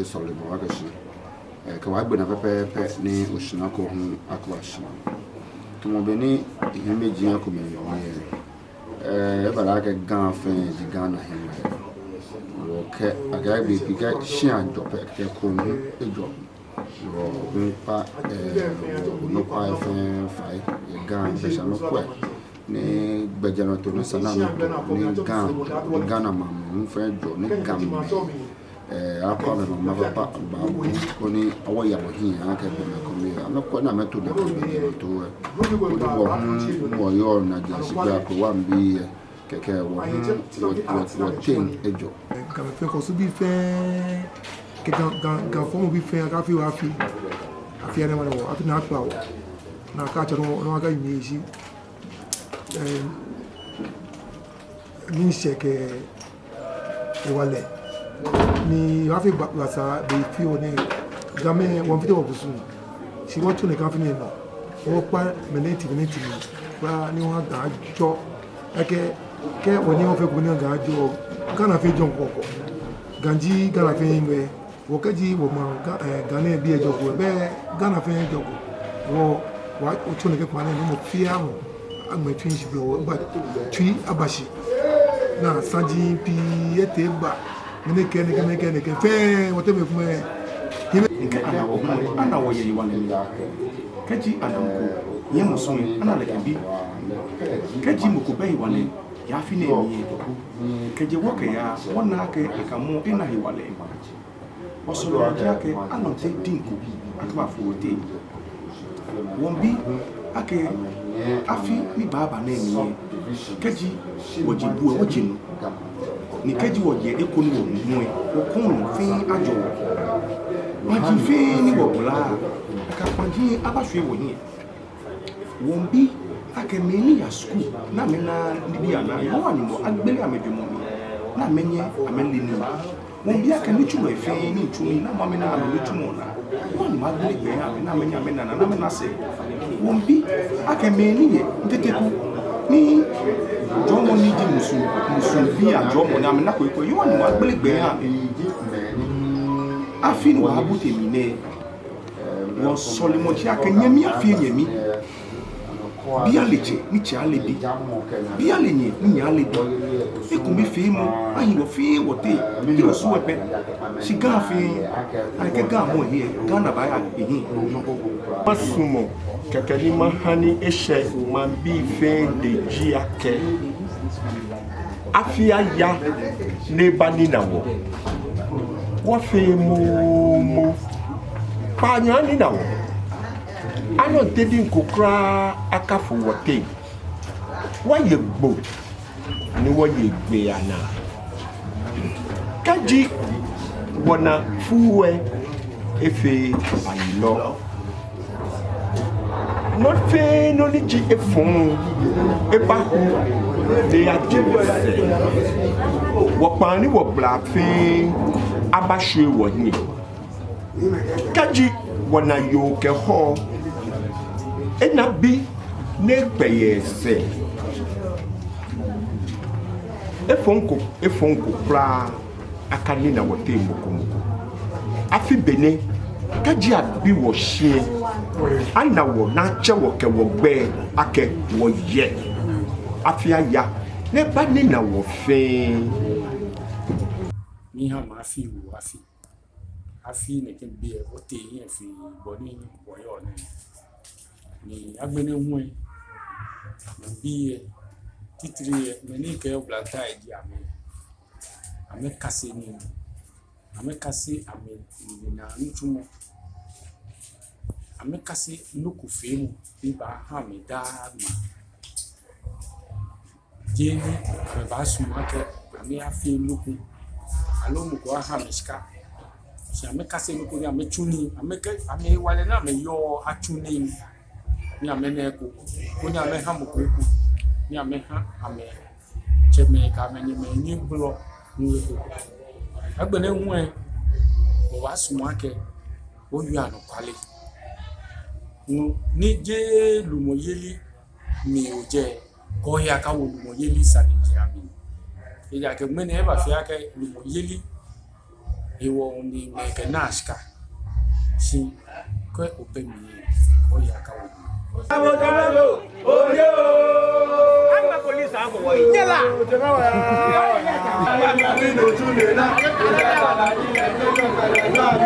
solid wakashi kwa gbe na pepe ni oshina ko hu akwashi to mo be ni imeji yan ko me e bala ke gan fen di Ghana hin wo ke aga bi ga shi an do pe ke ko mu ejo wo pa no pa fen fai gan be sha no kwa ni gbejana to ni sana ni Ghana mam fen jo ni gam akọ me ma papa ba ko ni owo ya wo hin aka be me ko mi am ko na me to na to wo yo na ja si gba ko wa mbi keke wo tin ejo ka me fe ko su bi fe ke ga fo mo bi fe ka fi wa fi afi ene ma wo afi na Kwao na ka cha no ga mi ji ni se ke wale ni afi basa be fi oni game won fi to busu si won tun kan fi ni no o pa meneti ni wa ni won ga jo eke ke oni won fe ko ni ga jo kana fi jo nkoko ganji kana fi nwe wo kaji wo ma gane bi ejo ko be gana fi ejo ko wo wa o tun ke pa ni mo fi amu agbe twin shi wo ba twi abashi na sanji pi ete ba mene ke fe wote me kuma nke ana wo ye yiwane kaji anamko ye musun ana le bi kaji muko be yiwane ya fi na emi kaji woke ya wona ke akamu ina yiwale osoro ya ke ana te dinku akaba fote wombi ake afi ni baba na emi kaji wojibu wojinu ni kaji woje ekonu wo mu okun fi ajo waji fi ni wobula aka panji abahwe wo yin wombi aka meni ya school na mena ni bia na yo ani mo agbele amedwemo na menye ameli ni wombi aka ni chumo efi ni chumi na mo mena ameli chumo na woni ma agbele gbe na menya mena na mena se wombi aka meni ye nteteku ni jomo ni di musu bi a jomo na me na ko yo ni wa gbelegbe ha afin wa abute mi ne wo solimo ti akanyami afie nyami bi aleche ni chi alebi bi alenye ni alebi ekumi fi mu ayi wo fi wote bi wo so epe si ga fi ake ga mo here Ghana ba ya ehin masumo kekeli mahani eshe mambi fe de jiake afia ya ne bani na wo fe mo panya ni na wo ano tedi nkokra akafu wote wa ye gbo ni wo ye gbe ana kaji wona fuwe efe ayilo not fe no ni ji efun eba de ajibese wo pan ni wo bla fe abahwe wo ni kaji wona yo ke ho ena bi ne gbeyese efonko pra akani na wo te moko afi bene kaji abi wo hie ana wo na che wo ke wo gbe ake wo ye afia ya ne ba ni na wo fe ni ha ma fi wo afi ne ke bi e wo te yin fi boni wo yo ni agbene hu e bi titri me ni ke oblanta e di ame kase ni ame na ntumo ame kase nuku femu biba ha me da ma jeni ame ba suma ke ame afi nuku alo mu ko ha me ska si ame kase nuku ni ame chuni ame wale na me yo achuni ni ame ne ko ni ame ha mu ko ni ame ha ame cheme ka me ni blo ni ko agbene hu e o wa suma ke o yu anu kwale ni je lumoyeli mi o je ko ya ka wo lumoyeli sadiji ami e ja ke mene e ba fi ake lumoyeli Ewo ni ke naska. Si ko open mi o ya ka wo. I'm a police officer. Yela.